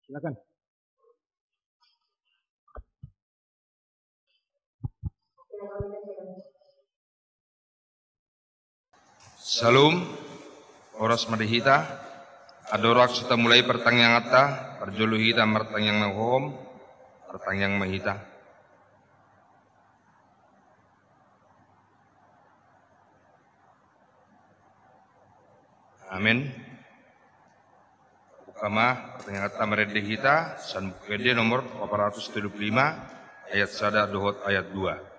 Silakan. Salum, oras madihita, adorak suta mulai pertanyaan atta, perjuluhita mertanyang nahom, pertanyang mahita. Amin. Bukama pertanyaan atta meredihita, san bukede nomor 475, ayat sada dohot ayat 2.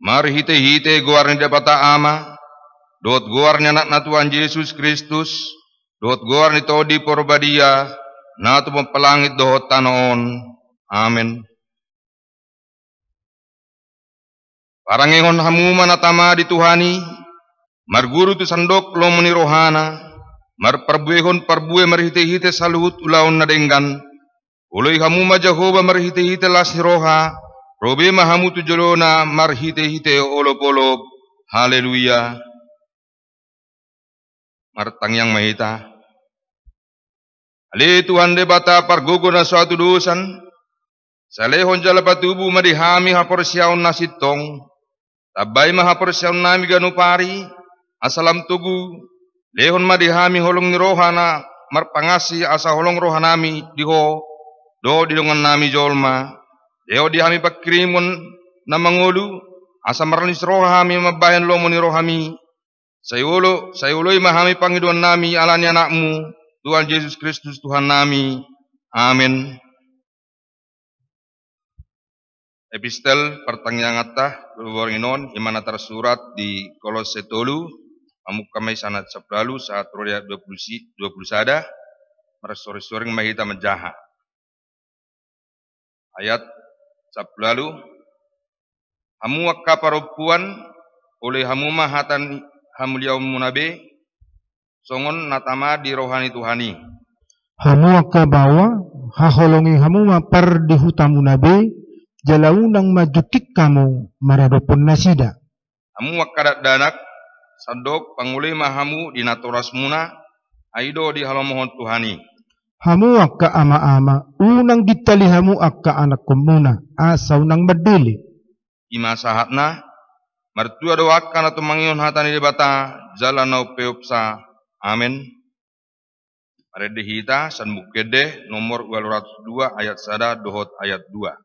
Mari hite guar ni dapata ama, dot guar ni anak na Tuhan Yesus Kristus, dot guar ni todi porbadia, na tu mempelangit dohot tanoon. Amin. Parangengon hamuma na tama di Tuhani, marguru tu sandok lo meni rohana, marperbuehon perbue marhite saluhut ulaon na denggan, uloi hamuma Jehovah marhite las roha, robe mahamu tu jolona marhite olop-olop. Haleluya. Martang yang mahita. Ale Tuhan de bata pargogo na suatu dosan. Salehon jala patubu madihami haporsyaon nasitong. Tabay mahaporsyaon nami ganupari. Asalam tugu. Lehon madihami holong ni rohana. Marpangasi asa holong rohanami diho. Do dilungan nami jolma. Deo di hami pagkrimon na mangulu, asa maralis rohami mabayan lomo ni rohami. Sayulo'y mahami Panginoon nami alani anakmu, Tuhan Yesus Kristus Tuhan nami. Amin. Epistel pertanyaan atta, Panginoon, imana tersurat di Kolose 3, amuk kamay sanat sapralu saat roya 20 sada, meresori-soring mahita menjaha. Ayat lalu, hamu akka paropuan oleh hamu mahatan hamuliau munabe songon natama di rohani Tuhani. Hamu akka bawa haholongi hamu mapar di hutamu nabe jalaunang majutik kamu maradopon nasida. Hamu akka danak sadok pangulay mahamu di naturas muna aido di halamohon Tuhani. Hamu akka ama-ama, unang ditali hamu akka anak komuna, asaw nang madili. Ima sahatna, martua doa akka na tumangion hatani debata, jalan na upeupsa. Amin. Maredihita, san bukede, nomor 202 ayat sada dohot ayat 2.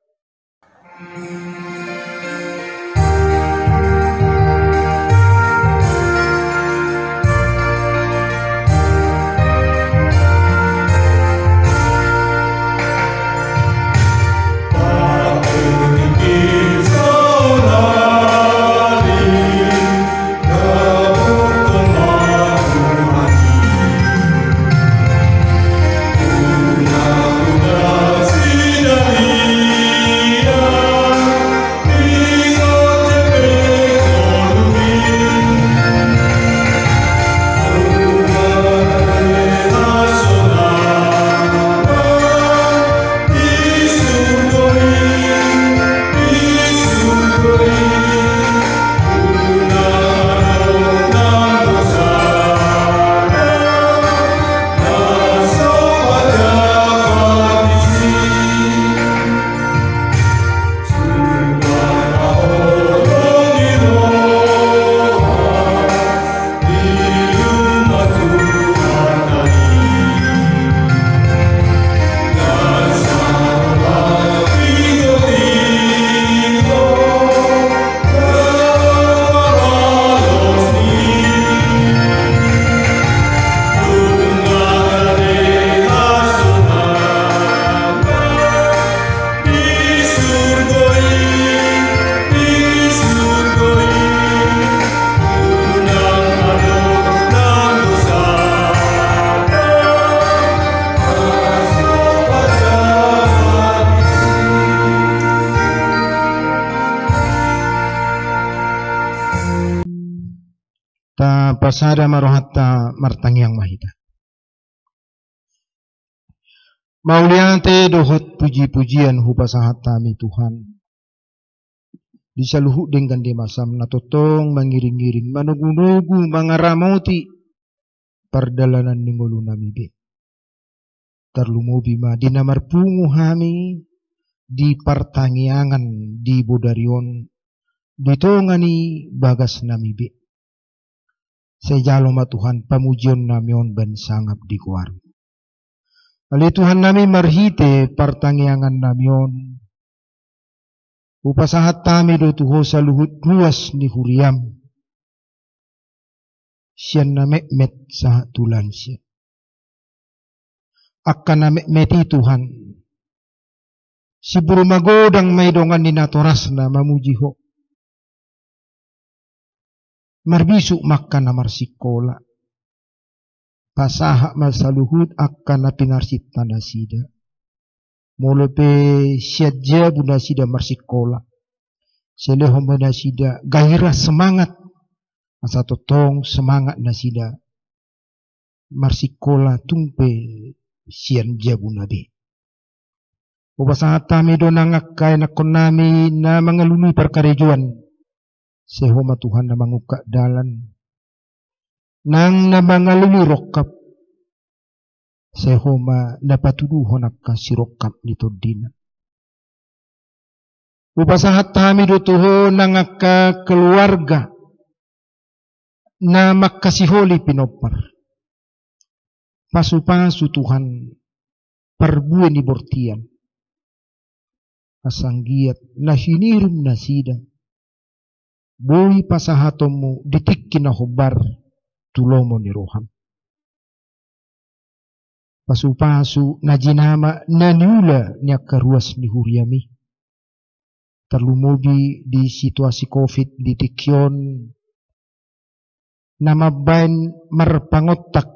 Parasada marohatta martangiang mahita. Mauliate dohot puji-pujian hupasahata mi Tuhan. Disaluhu dengan di masam natotong mangiring-iring manugu-nugu mangaramoti pardalanan ningulu namibe. Tarlumubi ma dinamarpungu hami di partangiangan di bodarion ditongani bagas namibe. Sejalo ma Tuhan pamujion namion ban sangap di kuar. Ali Tuhan nami marhite partangiangan namion. Upasahat tami do tuho sa luhut ruas ni huriam. Siyan na mekmet sa tulan siya. Akan na mekmeti Tuhan. Si burumagodang may dongan ni natoras na mamujiho. Marbisu makka na marsikola. Pasaha masaluhut akan na pinarsit na sida. Molo pe siadja bunda sida marsikola. Seleho bunda sida gairah semangat. Asa totong semangat na sida. Marsikola tumpe sian jabuna be. Upasahat tami do nangakay na konami na mangalumi perkarejuan. Sehoma Tuhan na manguka dalan. Nang na mangalumi rokap. Sehoma napatuduhon akka sirokap nito dina. Upasahat tami do tuho nangaka keluarga na makasiholi pinopar. Pasu-pasu Tuhan perbuan ni bortian. Asanggiat na hinirim na sida. Boy pasahatomu ditikkin na hobar tulomo ni roham. Pasu-pasu na jinama na niula niya karuas ni huriami. Terlumubi di situasi COVID di tikyon na mabain marpangotak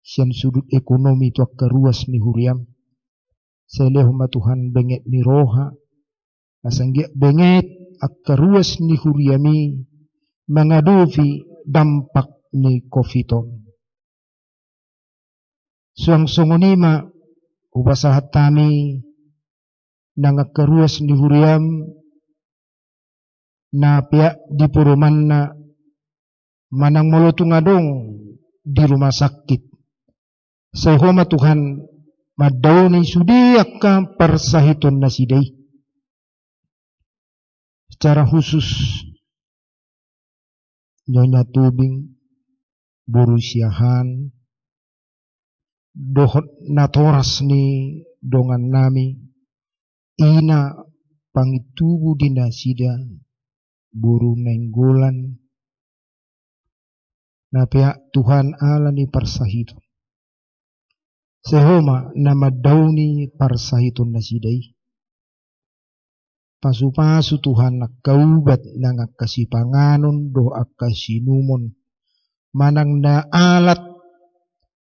siyan sudut ekonomi tu karuas ni huriam. Selehuma Tuhan benget ni roha. Asanggiat benget akaruas ni huriami mengadovi dampak ni COVID-19. Suang-sungunima upasahat tami nangakaruas ni huriam na pihak di puruman na manang molotungadong di rumah sakit. Sehoma Tuhan madawni sudi akka persahiton na sidai. Secara khusus Nyonya Tubing Borusiahan dohot natoras ni dongan nami ina pangitubu dinasida buru nenggolan na pihak Tuhan ala ni parsahiton. Sehoma nama dauni parsahiton nasidai. Pasu-pasu Tuhan nakaubat nang akasipanganon do akasinumon manang na alat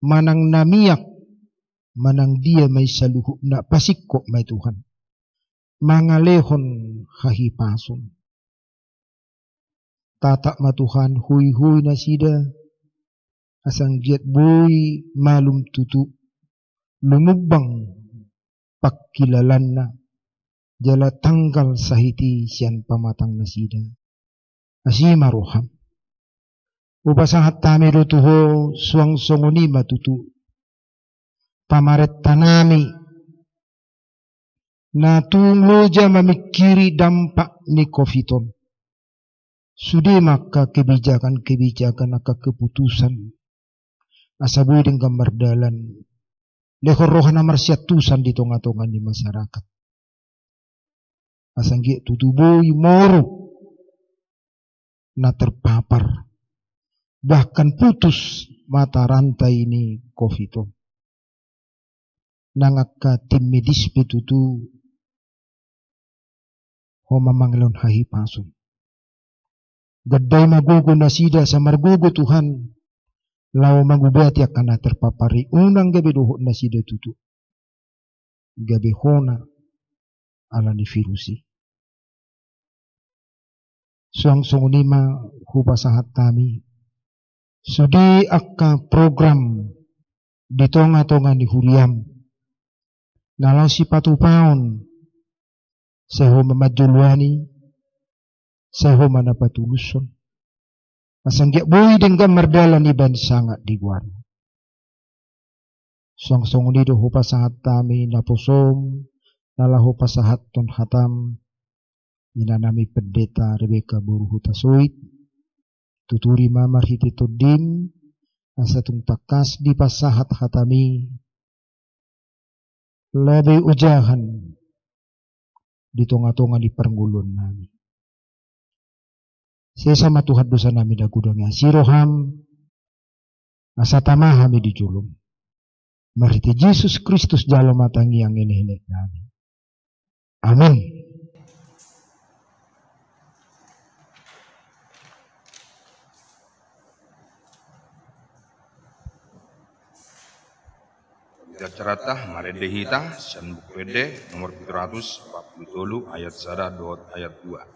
manang namiyak, manang dia may saluhuk na pasikko may Tuhan. Mangalehon hahipason. Tatak ma Tuhan huy-huy na sida. Asang giat boy malum tutu. Lumubang pakilalan na. Jala tanggal sahiti siyan pamatang na sida. Asima roham. Upasahat tami do tuho suang songoni matutu. Pamaret tanami. Na tungloja memikiri dampak ni COVID-19. Sudah maka kebijakan-kebijakan aka keputusan. Asabuy dengan gambar dalan. Lehor rohana marsyatusan di tonga-tonga di masyarakat. Asanggi tutuboy moro. Na terpapar. Bahkan putus mata rantai ini COVID-19. Nangaka tim medis betutu homa manglon hahipasun. Gaday magugo na sida sa margugo Tuhan. Lao magubati akan na terpapari. Unang gabi doho na sida tutu. Gabi hona ala ni virusi. Suang sungunima hupasahat kami. Sudi akka program di tonga-tonga ni Huriam. Nalau si patupaon seho mamajulwani seho manapatuluson. Masanggiak boy dengan merdalan iban sangat diguan. Suang sungunido hupasahat kami naposom nala hupasahat ton hatam. Inanami pendeta Rebeka Buruhuta Soit, tuturi mamar hititudin, asatung takas di pasahat hatami, lebih ujahan di tonga-tonga di perngulun nami. Sesama Tuhan dosa nami dagudangnya siroham, asatama hami dijulum. Mariti Yesus Kristus jalan matangi yang ini nami. Amin. Ceratah marede hita san buku ede nomor 747 ayat 1 dot ayat 2.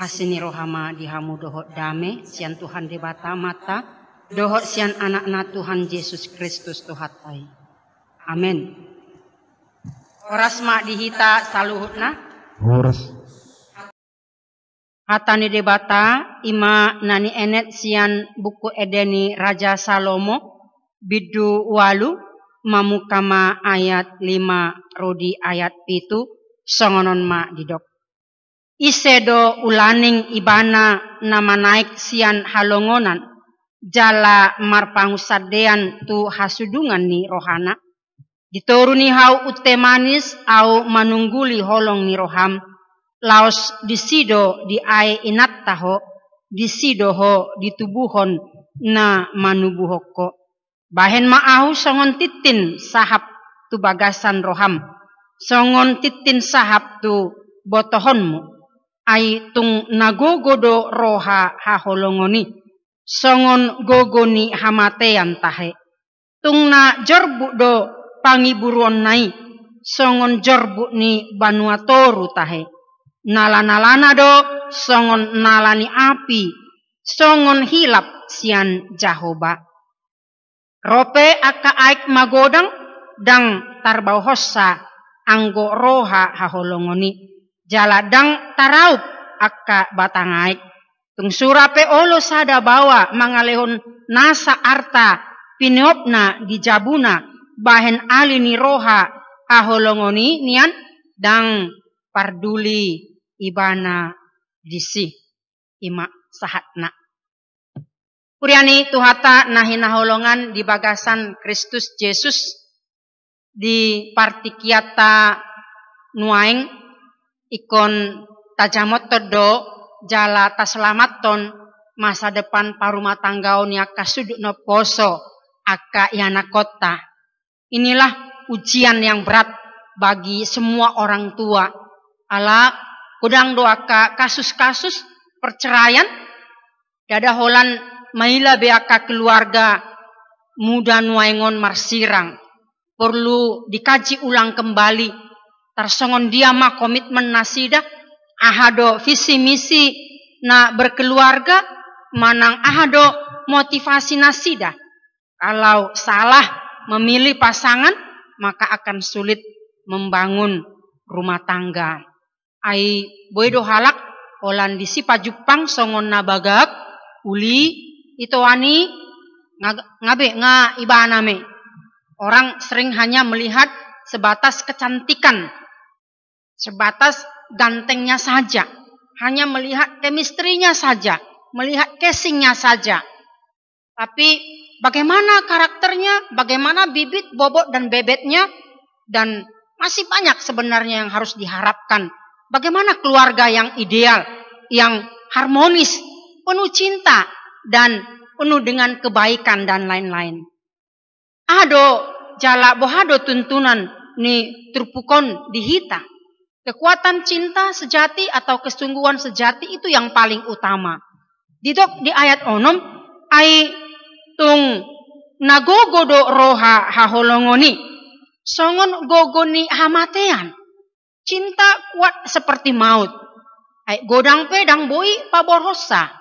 Asini rohama dihamu dohot dame sian Tuhan debata mata dohot sian anakna Tuhan Yesus Kristus tuhatai. Amin. Horas mak dihita saluhutna. Horas. Hatani debata ima nani enet sian buku edeni Raja Salomo bidu walu mamukama ayat 5 rodi ayat 7 songonon mak didok. Isedo ulaning ibana nama naik sian halongonan jala marpangusadean tu hasudungan ni rohana dituruni hau utemanis au manungguli holong ni roham laos disido di ae inat taho disido ho ditubuhon na manubuhoko bahen maahu songon titin sahap tu bagasan roham songon titin sahap tu botohonmu ai tung nagogodo roha haholongoni songon gogoni hamatean tahe tung na jorbu do pangiburuan nai songon jorbu ni banuatoru tahe nala-nalana do songon nalani api songon hilap sian Jahoba rope aka aik magodang dang tarbau hossa anggo roha haholongoni jaladang taraup akka batangaik tung surape olo sada bawa mangalehon nasa arta piniopna di jabuna bahen ali ni roha aholongoni nian dang parduli ibana disi ima sahatna. Kuriani tuhata nahina holongan di bagasan Kristus Yesus di partikiata nuaing ikon tajamot todo jala taselamaton masa depan parumah tanggaon ya kasuduk no poso aka yana kota. Inilah ujian yang berat bagi semua orang tua. Ala kudang doaka kasus-kasus perceraian dada holan maila beaka keluarga muda nuaingon marsirang. Perlu dikaji ulang kembali. Tarsongon dia mah komitmen nasida ahado visi misi na berkeluarga manang ahado motivasi nasida. Kalau salah memilih pasangan maka akan sulit membangun rumah tangga. Ai boedo halak olan disi pajupang songon na bagak uli itu ani ngabe nga ibana me. Orang sering hanya melihat sebatas kecantikan, sebatas gantengnya saja, hanya melihat chemistry-nya saja, melihat casingnya saja. Tapi bagaimana karakternya, bagaimana bibit, bobot dan bebetnya, dan masih banyak sebenarnya yang harus diharapkan. Bagaimana keluarga yang ideal, yang harmonis, penuh cinta dan penuh dengan kebaikan dan lain-lain. Ado jala bohado tuntunan ni terpukon dihita. Kekuatan cinta sejati atau kesungguhan sejati itu yang paling utama. Didok di ayat onom ai tung nagogodo roha haholongoni songon gogoni hamatean. Cinta kuat seperti maut. Ai godang pedang boi paborosa.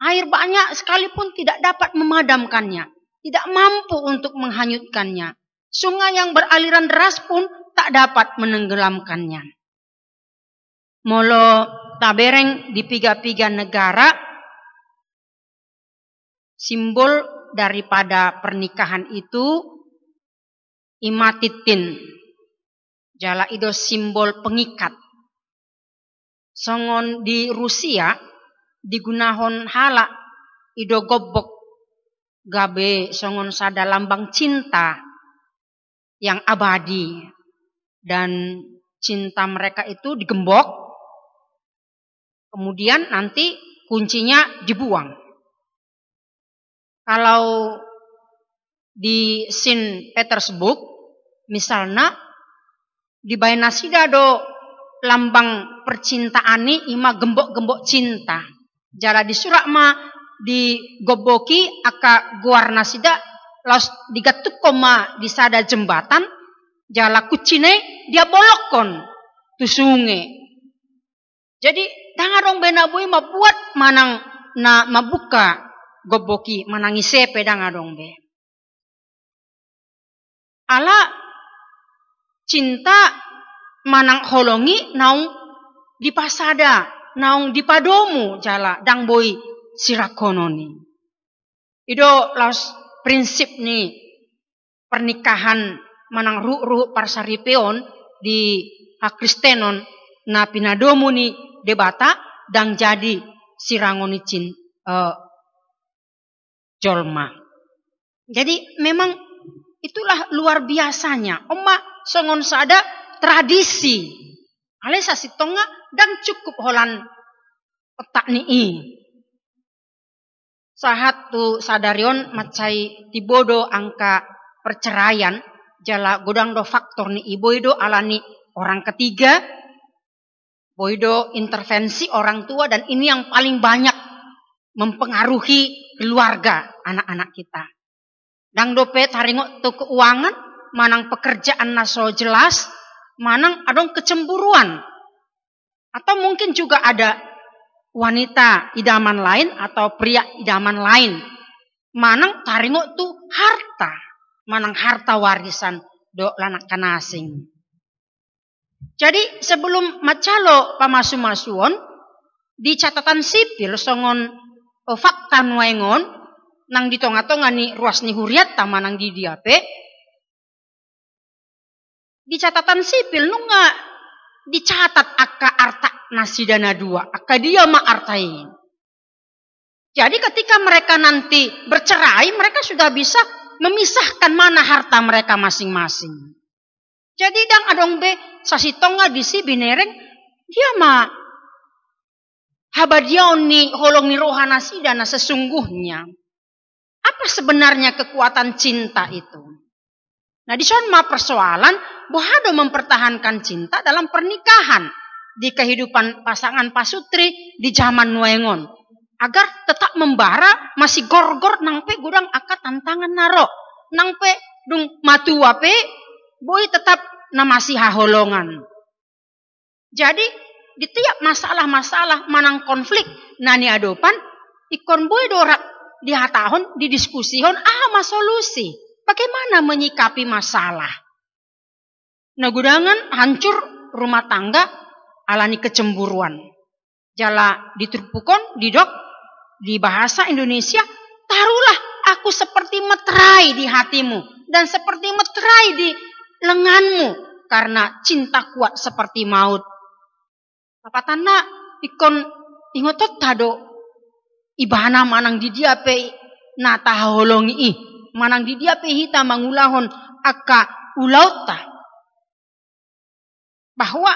Air banyak sekalipun tidak dapat memadamkannya. Tidak mampu untuk menghanyutkannya. Sungai yang beraliran deras pun tak dapat menenggelamkannya. Molo tabereng di piga-piga negara, simbol daripada pernikahan itu imatitin. Jala ido simbol pengikat. Songon di Rusia digunahon hala ido gobok gabe songon sada lambang cinta yang abadi dan cinta mereka itu digembok kemudian nanti kuncinya dibuang. Kalau di Saint Petersburg misalnya di Bayanasida do lambang percintaan ni ima gembok-gembok cinta. Jala di surak ma di goboki aka guarna sida laos digatuk koma di sada jembatan jala kucine dia bolokon tu sungai. Jadi dangadong benabui mabuat manang na mabuka goboki manangi sepe dangadong be. Ala cinta manang holongi naung di pasada naung di padomu jala dang boy sirakononi. Ido laos prinsip ni pernikahan manang ruh parsaripeon di Kristenon na pinadomu ni debata dang jadi sirangoni jolma. Jadi memang itulah luar biasanya. Oma songon sada tradisi. Alesa sitonga dan cukup holan otak ni. Sahat tu sadarion macai tibodo angka perceraian jala godang do faktor ni iboido alani orang ketiga, boido intervensi orang tua dan ini yang paling banyak mempengaruhi keluarga anak-anak kita. Dang dope taringo tu keuangan, manang pekerjaan naso jelas, manang adong kecemburuan. Atau mungkin juga ada wanita idaman lain atau pria idaman lain. Manang taringo tu harta. Manang harta warisan do lanak kanasing. Jadi sebelum macalo pamasu-masuon di catatan sipil songon fakta nuengon nang ditonga-tonga ni ruas ni huriat tamanang di diape Di catatan sipil nunga dicatat akka arta nasidana dua, akka dia ma artain. Jadi ketika mereka nanti bercerai, mereka sudah bisa memisahkan mana harta mereka masing-masing. Jadi dang adong be sasitonga disi binereng dia ma habadiaon ni holong ni rohana sidana sesungguhnya. Apa sebenarnya kekuatan cinta itu? Nah di sana persoalan bohado mempertahankan cinta dalam pernikahan di kehidupan pasangan pasutri di zaman nuengon agar tetap membara masih gorgor nangpe gudang aka tantangan naro nangpe dung matu wape boy tetap na masih haholongan. Jadi di tiap masalah-masalah manang konflik nani adopan ikon boy dorak di hatahon didiskusihon solusi. Bagaimana menyikapi masalah? Nah gudangan hancur rumah tangga alani kecemburuan. Jala diturpukon, didok, di bahasa Indonesia, taruhlah aku seperti meterai di hatimu. Dan seperti meterai di lenganmu. Karena cinta kuat seperti maut. Apa tanda ikon ingotot tado ibana manang di dia pe na taholongi ih. Manang di dia pehita mangulahon aka ulauta. Bahwa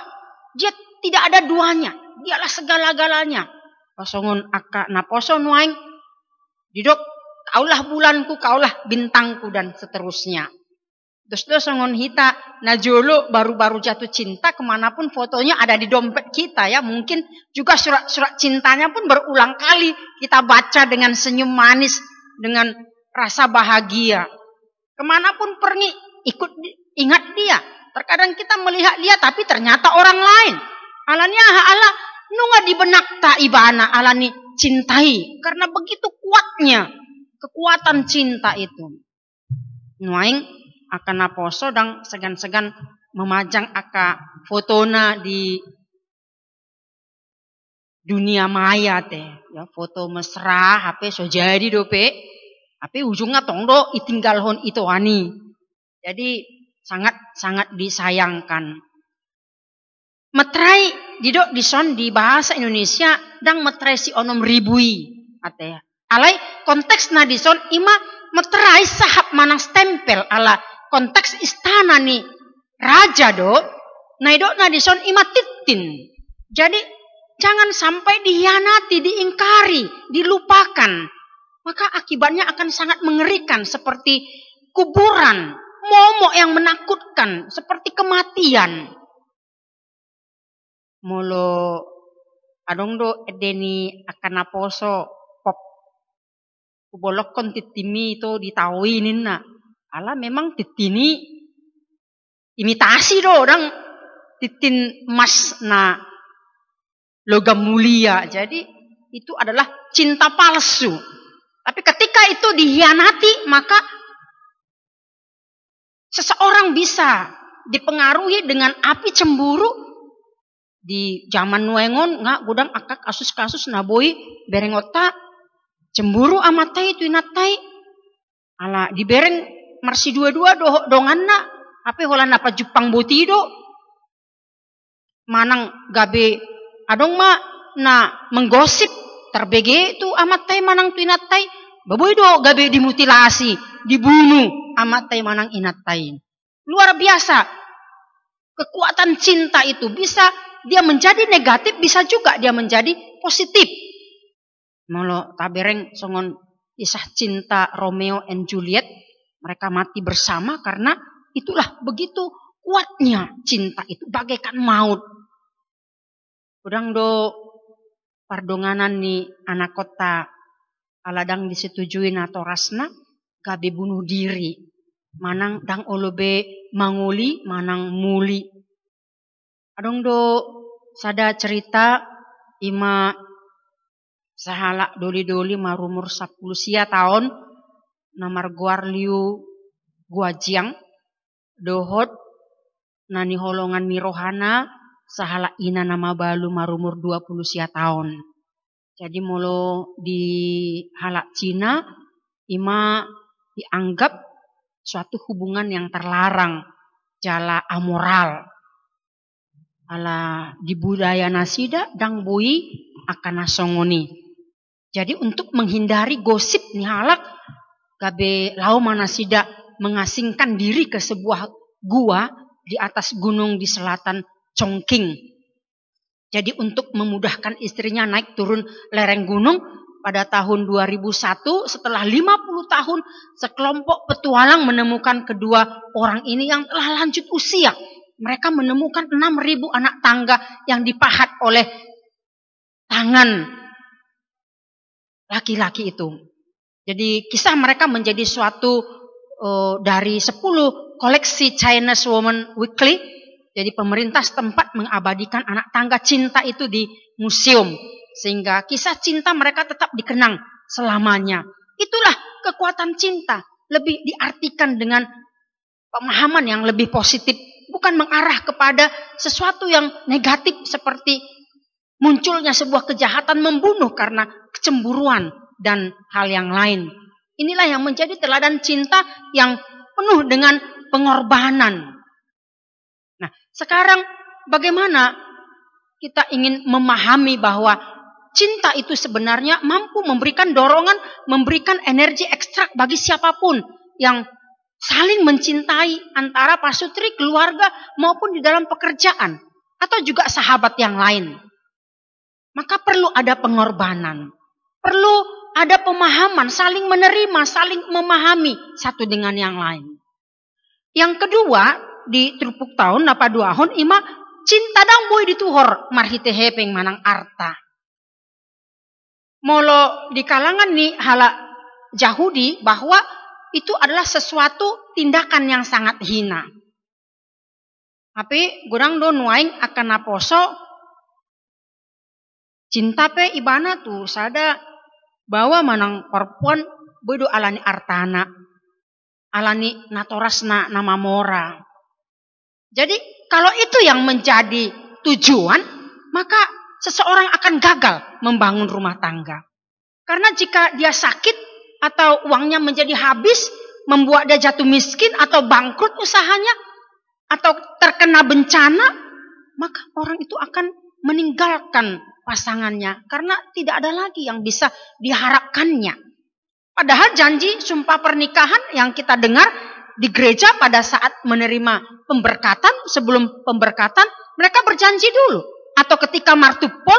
dia tidak ada duanya. Dialah segala-galanya. Posongon aka naposo nuaing. Didok kaulah bulanku, kaulah bintangku dan seterusnya. Terus songon hita najolo baru-baru jatuh cinta kemanapun fotonya ada di dompet kita ya. Mungkin juga surat-surat cintanya pun berulang kali kita baca dengan senyum manis. Dengan rasa bahagia. Kemanapun pergi ikut ingat dia. Terkadang kita melihat dia tapi ternyata orang lain. Alanya ala nunga di benak ta ibana alani cintai. Karena begitu kuatnya kekuatan cinta itu. Nuaing akan naposo dan segan-segan memajang aka fotona di dunia maya teh. Ya, foto mesra HP so jadi dope. Tapi ujungnya tongdo itinggalhon itu ani. Jadi sangat disayangkan. Metrai didok dison di bahasa Indonesia dang metrai si onom ribui ate. Alai konteks na dison ima metrai sahap manang stempel ala konteks istana ni raja do. Naidok na dison ima titin. Jadi jangan sampai dihianati, diingkari, dilupakan. Maka akibatnya akan sangat mengerikan seperti kuburan, momok yang menakutkan, seperti kematian. Mulu adong do edeni akan naposo pop kubolokon titimi itu ditawinin na. Ala memang titini imitasi do orang titin emas na logam mulia. Jadi itu adalah cinta palsu. Tapi ketika itu dihianati, maka seseorang bisa dipengaruhi dengan api cemburu. Di zaman nuengon, nggak gudang akak kasus-kasus naboi berengota cemburu amatai itu inatai. Ala dibereng marsi dua-dua donganna, apa holan apa Jepang botido. Manang gabe adong ma na menggosip. Terbege itu amatai manang tu inatai. Baboy do gabe dimutilasi. Dibunuh amatai manang inatai. Luar biasa. Kekuatan cinta itu bisa dia menjadi negatif. Bisa juga dia menjadi positif. Molo tabereng songon kisah cinta Romeo and Juliet. Mereka mati bersama karena itulah begitu kuatnya cinta itu. Bagaikan maut. Udang do pardonganan ni anak kota aladang disetujui nato rasna gabe bunuh diri manang dang olobe manguli manang muli adong do sada cerita ima sahala doli-doli marumur 10 sia tahun namar guar liu guajiang dohot nani holongan mirohana sahala ina nama balu marumur 20 sia tahun. Jadi mulu di halak Cina ima dianggap suatu hubungan yang terlarang. jala amoral. Ala di budaya nasida dang bui akan nasongoni. Jadi untuk menghindari gosip nih halak, gabe lau manasida mengasingkan diri ke sebuah gua di atas gunung di selatan Chongqing. Jadi untuk memudahkan istrinya naik turun lereng gunung pada tahun 2001 setelah 50 tahun sekelompok petualang menemukan kedua orang ini yang telah lanjut usia. Mereka menemukan 6.000 anak tangga yang dipahat oleh tangan laki-laki itu. Jadi kisah mereka menjadi suatu dari 10 koleksi Chinese Woman Weekly. Jadi pemerintah setempat mengabadikan anak tangga cinta itu di museum. Sehingga kisah cinta mereka tetap dikenang selamanya. Itulah kekuatan cinta. Lebih diartikan dengan pemahaman yang lebih positif. Bukan mengarah kepada sesuatu yang negatif seperti munculnya sebuah kejahatan membunuh karena kecemburuan dan hal yang lain. Inilah yang menjadi teladan cinta yang penuh dengan pengorbanan. Nah, sekarang bagaimana kita ingin memahami bahwa cinta itu sebenarnya mampu memberikan dorongan, memberikan energi ekstrak bagi siapapun yang saling mencintai antara pasutri, keluarga maupun di dalam pekerjaan atau juga sahabat yang lain. Maka perlu ada pengorbanan, perlu ada pemahaman, saling menerima, saling memahami satu dengan yang lain. Yang kedua, di trupuk tahun napa duahon ima cinta dang boy dituhor marhite hepeng manang arta. Molo di kalangan nih hala Yahudi bahwa itu adalah sesuatu tindakan yang sangat hina. Tapi gurang do nuaing akan naposo cinta pe ibana tuh sada bahwa manang perempuan bodo alani artana, alani natorasna nama mora. Jadi kalau itu yang menjadi tujuan, maka seseorang akan gagal membangun rumah tangga. Karena jika dia sakit atau uangnya menjadi habis, membuat dia jatuh miskin atau bangkrut usahanya, atau terkena bencana, maka orang itu akan meninggalkan pasangannya karena tidak ada lagi yang bisa diharapkannya. Padahal janji sumpah pernikahan yang kita dengar di gereja pada saat menerima pemberkatan, sebelum pemberkatan mereka berjanji dulu. Atau ketika martupol,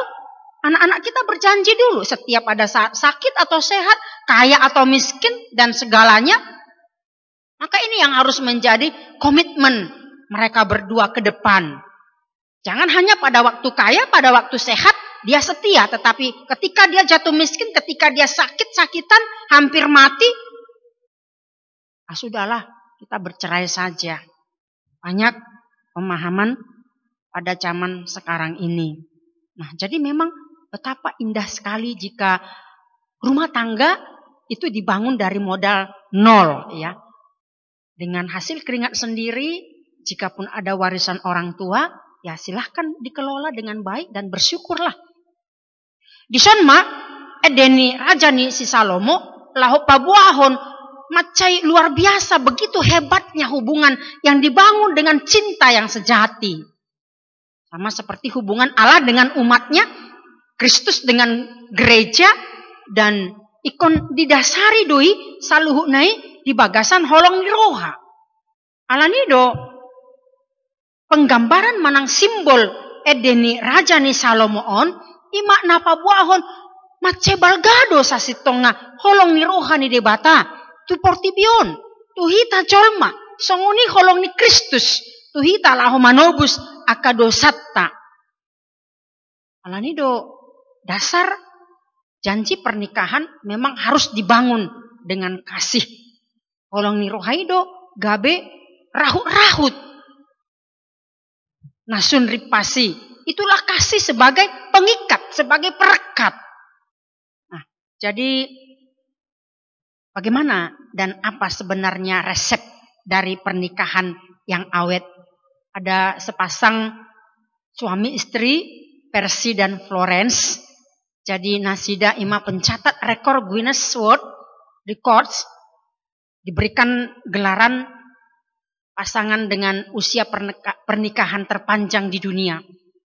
anak-anak kita berjanji dulu setiap pada saat sakit atau sehat, kaya atau miskin dan segalanya. Maka ini yang harus menjadi komitmen mereka berdua ke depan. Jangan hanya pada waktu kaya, pada waktu sehat dia setia, tetapi ketika dia jatuh miskin, ketika dia sakit-sakitan, hampir mati, sudahlah, kita bercerai saja. Banyak pemahaman pada zaman sekarang ini. Nah, jadi memang betapa indah sekali jika rumah tangga itu dibangun dari modal nol, ya. Dengan hasil keringat sendiri, jika pun ada warisan orang tua, ya silahkan dikelola dengan baik dan bersyukurlah. Di Sonma, Edeni Rajani si Salomo, lahu pabuahon, macai luar biasa, begitu hebatnya hubungan yang dibangun dengan cinta yang sejati. Sama seperti hubungan Allah dengan umatnya, Kristus dengan gereja, dan ikon didasari doi saluhunai di bagasan holong di roha. Alanido penggambaran manang simbol Edeni Rajani Salomoon ima napa buahon macebal gado sasitonga holong ni roha ni debata tu portibion tu hita jolma songoni holong ni Kristus tu hita laho manobus akadosatta. Alanido dasar janji pernikahan memang harus dibangun dengan kasih. Holong ni rohaido gabe rahut-rahut. Nasun ripasi. Itulah kasih sebagai pengikat, sebagai perekat. Nah, jadi bagaimana dan apa sebenarnya resep dari pernikahan yang awet? Ada sepasang suami istri, Percy dan Florence. Jadi Nasida Ima pencatat rekor Guinness World Records, diberikan gelaran pasangan dengan usia pernikahan terpanjang di dunia.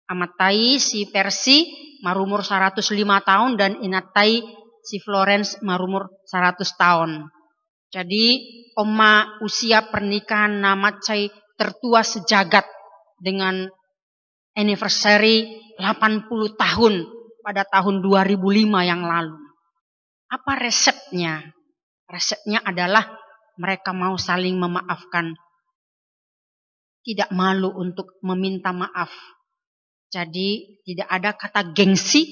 Amatai si Persi marumur 105 tahun dan inatai si Florence marumur 100 tahun. Jadi oma usia pernikahan namacai tertua sejagat dengan anniversary 80 tahun pada tahun 2005 yang lalu. Apa resepnya? Resepnya adalah mereka mau saling memaafkan. Tidak malu untuk meminta maaf. Jadi tidak ada kata gengsi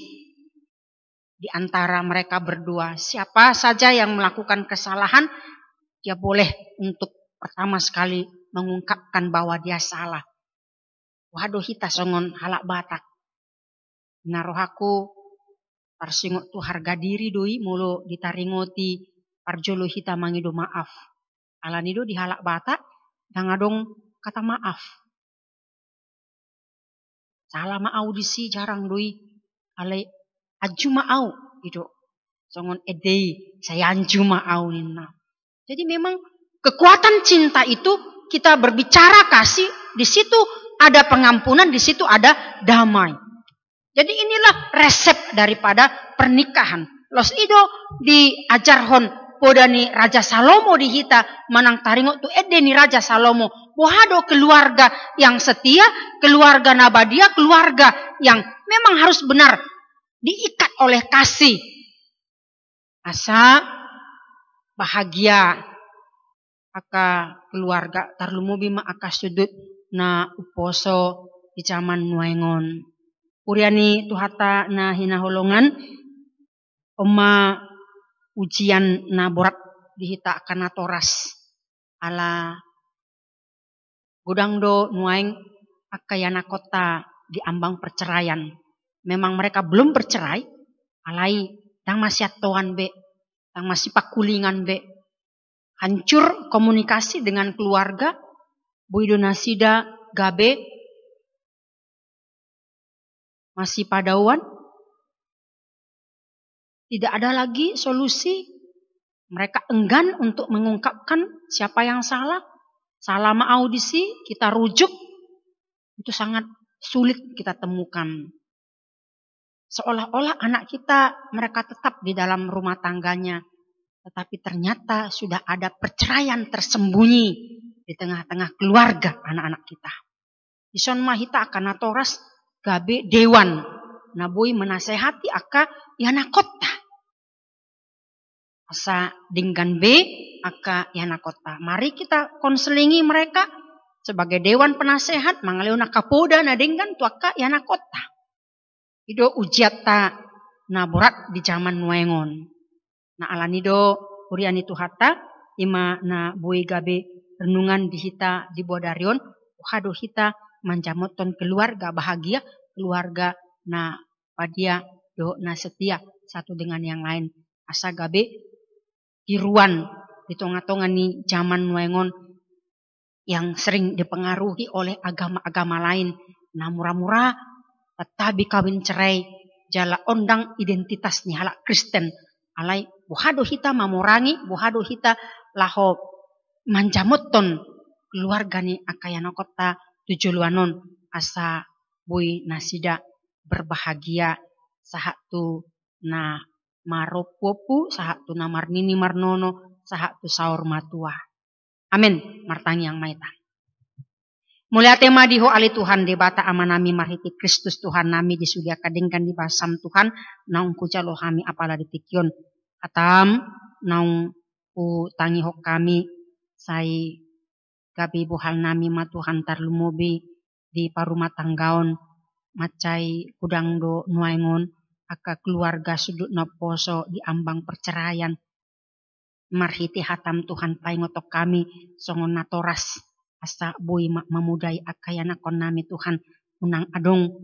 di antara mereka berdua. Siapa saja yang melakukan kesalahan, dia boleh untuk pertama sekali mengungkapkan bahwa dia salah. Waduh hita songon halak batak. Narohaku parsingot tu harga diri doi mulu ditaringoti parjolo hita mangido maaf. Alanido di halak batak dangadong kata maaf. Salah maau disi jarang doi. Ale aju maau gitu. Songon edei saya anju maau nina. Jadi memang kekuatan cinta itu kita berbicara kasih, di situ ada pengampunan, di situ ada damai. Jadi inilah resep daripada pernikahan. Los ido diajarhon podani Raja Salomo di hita manang taringo tu edeni Raja Salomo. Bohado keluarga yang setia, keluarga nabadia, keluarga yang memang harus benar diikat oleh kasih. Asa bahagia aka keluarga tarlumubi ma aka sudut na uposo di zaman nuengon. Uriani tuhata na hinaholongan oma ujian na borat dihita kana toras ala godangdo nueng akayana kota di ambang perceraian. Memang mereka belum bercerai, alai dang masih atoan be, dang masih pakulingan be. Hancur komunikasi dengan keluarga, Boido Nasida Gabe masih padauan. Tidak ada lagi solusi. Mereka enggan untuk mengungkapkan siapa yang salah. Salah audisi kita rujuk. Itu sangat sulit kita temukan. Seolah-olah anak kita mereka tetap di dalam rumah tangganya. Tetapi ternyata sudah ada perceraian tersembunyi di tengah-tengah keluarga anak-anak kita. Ison mahita akan natoras gabe dewan. Nabui menasehati aka yana kota. Asa dinggan be aka yana kota. Mari kita konselingi mereka sebagai dewan penasehat. Mangaleuna kapoda na dinggan tu aka yana kota. Ido ujiata na borat di zaman nuengon. Na alanido uriani tuhata ima na bui gabe renungan di hita di bodarion uhado hita manjamoton keluarga bahagia, keluarga na padia do na setia satu dengan yang lain. Asa gabe tiruan di tonga-tonga ni zaman nuengon yang sering dipengaruhi oleh agama-agama lain. Na murah-murah tetapi kawin cerai jala ondang identitas ni halak Kristen. Alai buhado hita mamurangi, buhado hita laho manjamoton keluarga ni akayana kota tujuluanon asa bui nasida berbahagia sahatu na maropopu, sahatu na marnini marnono, sahatu saur matua. Amin. Martangi yang maita. Mulia tema diho ali Tuhan debata amanami marhiti Kristus Tuhan nami disudia kadengkan di basam Tuhan naung kujalo kami apala ditikyon atam naung ku tangi hok kami sai gabi buhal nami ma Tuhan tarlumobi di parumah tanggaon macai kudangdo nuaingon aka keluarga sudut naposo di ambang perceraian marhiti hatam Tuhan paingotok kami songon natoras asa bui memudai akayana kon nami Tuhan unang adong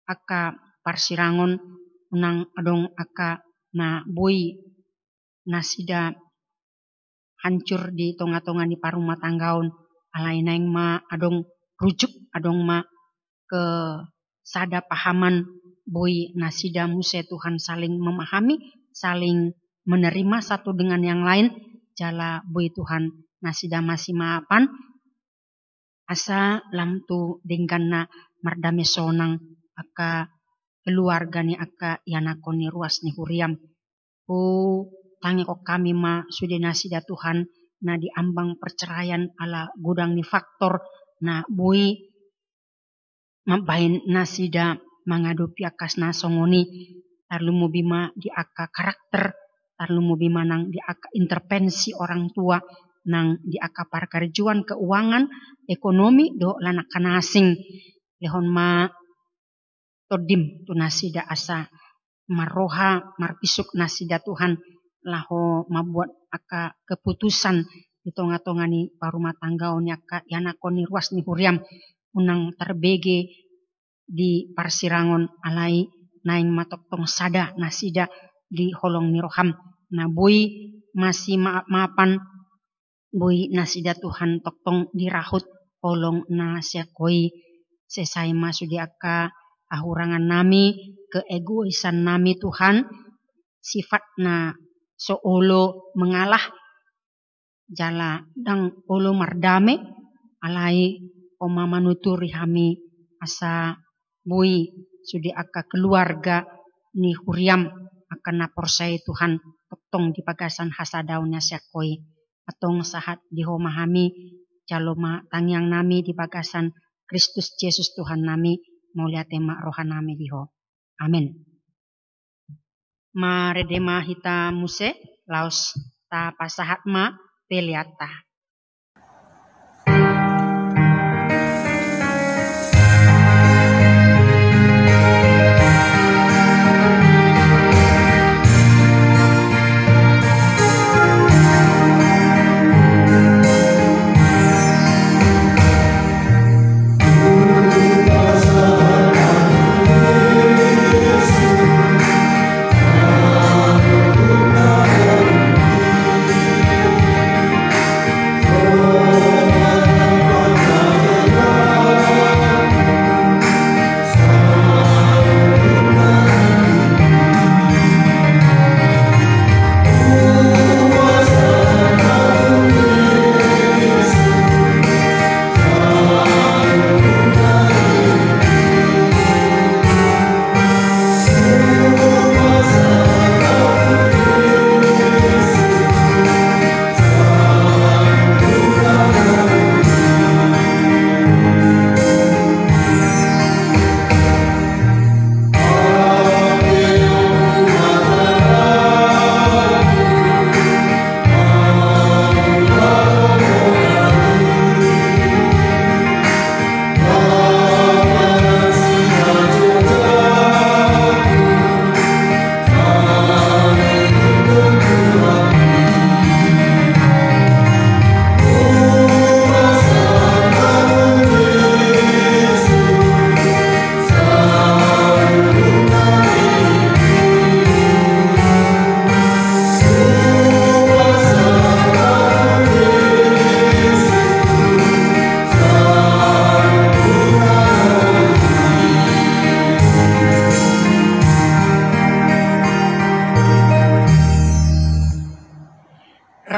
aka parsirangon unang adong aka na bui nasida hancur di tonga-tonga di parumah tanggaon alai naing ma adong rujuk adong ma ke sada pahaman bui nasida muse Tuhan saling memahami saling menerima satu dengan yang lain jala bui Tuhan nasida masih maapan asa lam tu dingkanna mardame sonang aka keluarga ni aka yanakon ni ruas ni huriam. Tangi kok kami ma sudah nasida Tuhan na diambang perceraian ala gudang ni faktor na bui mabain nasida menghadapi akas nasongoni tarlumu bima di aka karakter tarlumu bima nang di aka intervensi orang tua nang di aka parkarjuan keuangan ekonomi do lanak kanasing lehon ma todim tu nasida asa maroha marpisuk nasida Tuhan laho mabuat aka keputusan di tonga-tonga ni parumah tangga ni aka yanakon ni ruas ni huriam unang terbege di parsirangon alai naing matok tong sada nasida di holong ni roham na bui masih maapan bui nasida Tuhan toktong dirahut holong na siakoi sesai masudi aka ahurangan nami keegoisan nami Tuhan sifat na soolo mengalah jala dang olo mardame alai oma manuturi hami asa bui sudi aka keluarga ni huriam akan naporsai Tuhan tong di pagasan hasadaunnya syakoi atong sahat di homahami jaloma tangyang nami di pagasan Kristus Yesus Tuhan nami mulia tema rohan nami diho. Amin. Ma redema hita muse laos ta pasahat ma peliata.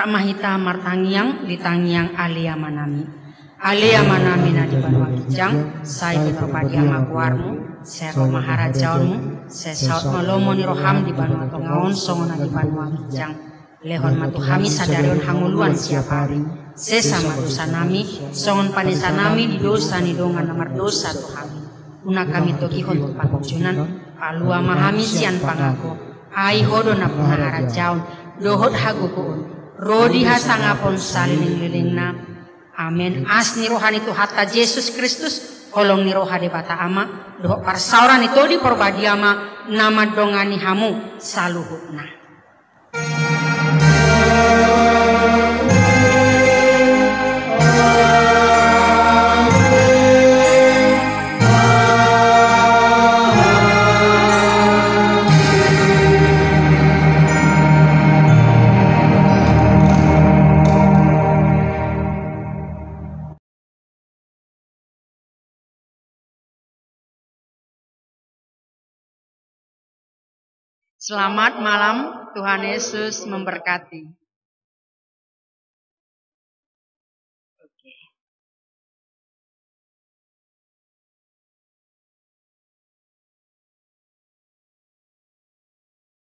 Mahita martangiang ditangiang alia manami na di banua kijang sai berbadi ama kuarmu sero maharajaunmu sesaut malomo ni roham di banua tongaon songona di banua kijang lehon matu kami sadarion hanguluan siapari sesama dosa nami songon panesa nami di dosa ni dongan namar dosa Tuhan una kami tokihon tu pakujunan palua mahami sian pangako ai hodo na puna harajaun dohot hagukuun Rodi hasangapon saliling-liling na. Amen. As ni rohani tu hatta Yesus Kristus. Holong ni roha de bata ama. Doho parsauran itu di perbadi ama. Nama dongani hamu saluhut na. Selamat malam, Tuhan Yesus memberkati. Oke.